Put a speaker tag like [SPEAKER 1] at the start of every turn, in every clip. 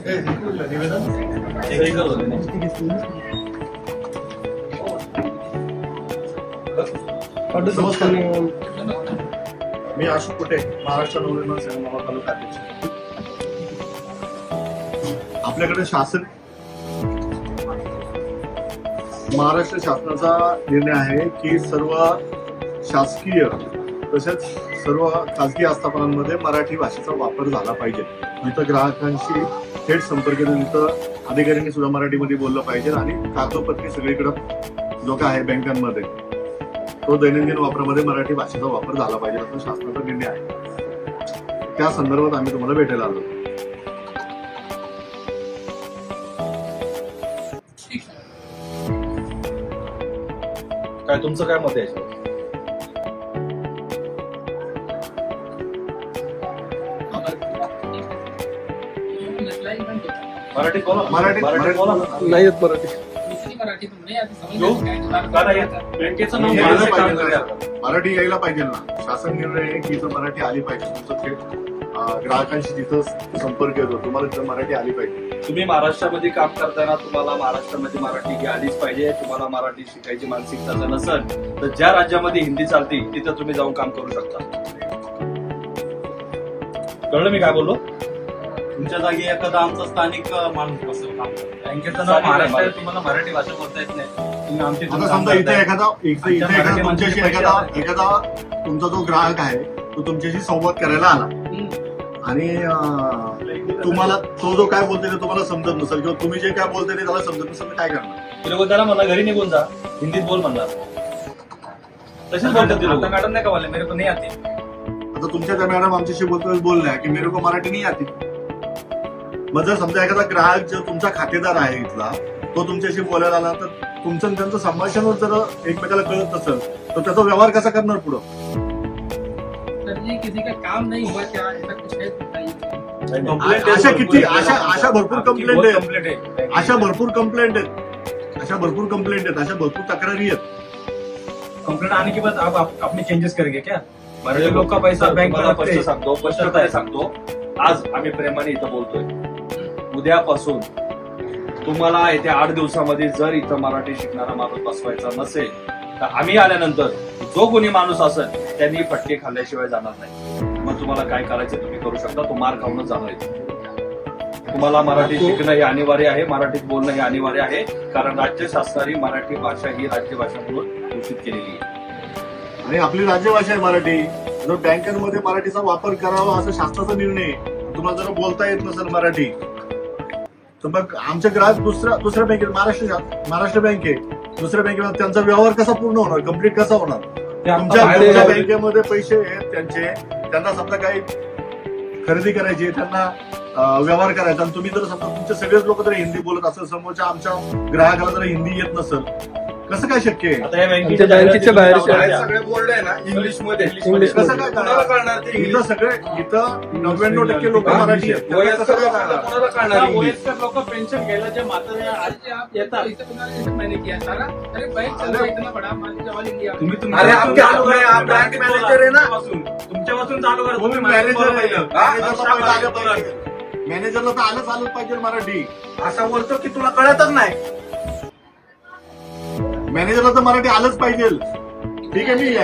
[SPEAKER 1] नमस्कार, मी अशोक कुटे, महाराष्ट्र नवनिर्माण सेना तालुका अध्यक्ष। आपल्याकडे शासन महाराष्ट्र शासनाचा निर्णय आहे की सर्व शासकीय तसेच सर्व खासगी आस्थापनांमध्ये मराठी भाषेचा वापर झाला पाहिजे। जिथं ग्राहकांशी थेट संपर्क येऊन तिथं अधिकाऱ्यांनी सुद्धा मराठीमध्ये बोललं पाहिजे आणि कागदोपत्री सगळीकडे जो काय आहे बँकांमध्ये तो दैनंदिन वापरामध्ये मराठी भाषेचा वापर झाला पाहिजे असा शासनाचा निर्णय आहे। त्या संदर्भात आम्ही तुम्हाला भेटायला आलो।
[SPEAKER 2] काय तुमचं काय मत आहे? मराठी बोला, मराठी बोला
[SPEAKER 1] नाही येत मराठी। मराठी यायला पाहिजे ना, शासन निर्णय आहे की मराठी आली पाहिजे। तुमचं थेट ग्राहकांशी जिथं संपर्क येतो तुम्हाला तिथं मराठी आली पाहिजे।
[SPEAKER 2] तुम्ही महाराष्ट्रामध्ये काम करताना तुम्हाला महाराष्ट्रामध्ये मराठी ही आलीच पाहिजे। तुम्हाला मराठी शिकायची मानसिकता जर नसेल तर ज्या राज्यामध्ये हिंदी चालते तिथं तुम्ही जाऊन काम करू शकता। कळलं मी काय बोललो?
[SPEAKER 3] तुमच्या जागी एखादा आमचा स्थानिक माणूस बसेल काम करतो, बँकेचं नाव महाराष्ट्र, तुम्हाला मराठी भाषा बोलता येत नाही, तुम्ही आमची
[SPEAKER 1] समजा इथे एखादा तुमच्याशी एखादा तुमचा जो ग्राहक आहे तो तुमच्याशी संवाद करायला आला आणि तुम्हाला तो जो काय बोलतोय ते तुम्हाला समजत नसेल किंवा तुम्ही जे काय बोलतोय ते त्याला समजत नसेल तर काय करणार?
[SPEAKER 2] ते लोक त्याला म्हणला घरी निघून जा, हिंदीत बोल म्हणणार, तसेच बोलतात ते लोक। मॅडम नाही का बोलले मेरे को नहीं आती।
[SPEAKER 1] आता तुमच्या त्या मॅडम आमच्याशी बोलल्या की मेरे को मराठी नाही आती। मग जर समजा एखादा ग्राहक जो तुमचा खातेदार आहे इथला तो तुमच्याशी बोलायला आला तर तुमचं आणि त्यांचं संभाषण जर एकमेकाला कळत नसेल तर त्याचा व्यवहार कसा करणार पुढं?
[SPEAKER 4] किसी का काम नहीं हुआ क्या, ऐसा कुछ है?
[SPEAKER 1] अशा भरपूर कंप्लेंट आहेत, अशा भरपूर तक्रारी आहेत।
[SPEAKER 3] कंप्लेंट आने के बाद आप अपने चेंजेस करेंगे क्या? मराठी लोक का पैसा बैंक
[SPEAKER 2] सांगतो आज आम्ही प्रेमाने इथं बोलतोय, उद्यापासून तुम्हाला येत्या 8 दिवसामध्ये जर इथं मराठी शिकणारा माणूस बसवायचा नसेल तर आम्ही आल्यानंतर जो कोणी माणूस असेल त्यांनी फटके खाल्ल्याशिवाय जाणार नाही। मग तुम्हाला काय करायचं तुम्ही करू शकता, तो मार खाऊनच जाणार आहे। तुम्हाला मराठी शिकणं हे अनिवार्य आहे, मराठीत बोलणं हे अनिवार्य आहे, कारण राज्य शासनाने मराठी भाषा ही राज्यभाषा म्हणून घोषित केलेली आहे
[SPEAKER 1] आणि आपली राज्यभाषा आहे मराठी। जर बँकांमध्ये मराठीचा वापर करावा असा शासनाचा निर्णय आहे। तुम्हाला जर बोलता येत नसेल मराठी तर मग आमचे ग्राहक दुसऱ्या बँकेत महाराष्ट्र बँक आहे, दुसऱ्या बँकेमध्ये त्यांचा व्यवहार कसा पूर्ण होणार, कम्प्लीट कसा होणार? तुमच्या बँकेमध्ये पैसे आहेत त्यांना समजा काही खरेदी करायची, त्यांना व्यवहार करायचा आणि तुम्ही जर समजा तुमचे सगळेच लोक जर हिंदी बोलत असेल, समोरच्या आमच्या ग्राहकाला जर हिंदी येत नसेल कसं काय शक्य आहे?
[SPEAKER 5] बँकेच्या बाहेर
[SPEAKER 1] सगळे बोर्ड आहे ना इंग्लिश मध्ये, कसं काय करणार? इथं सगळे इथं 99% लोक मराठी आहेत,
[SPEAKER 3] वयस्कर लोक पेन्शन घ्यायला जे म्हातारे येतात
[SPEAKER 4] मैंने किया सारा, अरे बैंक चलो इतना बड़ा जवान इंडिया
[SPEAKER 1] बँक मॅनेजर आहे ना,
[SPEAKER 3] तुमच्यापासून चालू करा।
[SPEAKER 1] तुम्ही मॅनेजरला तर आलंच पाहिजे मराठी।
[SPEAKER 3] असं बोलतो की तुला कळतच नाही,
[SPEAKER 1] मॅनेजरला तर मराठी आलंच पाहिजे। ठीक आहे, मी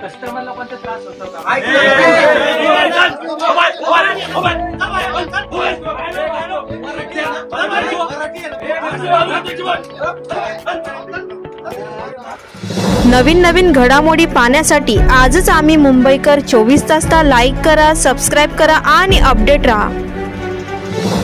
[SPEAKER 4] कस्टमरला पण त्रास होतो
[SPEAKER 6] नवीन नवीन घडामोडी पाहण्यासाठी आजच आम्ही मुंबईकर 24 तासला लाईक करा, सबस्क्राईब करा आणि अपडेट रहा।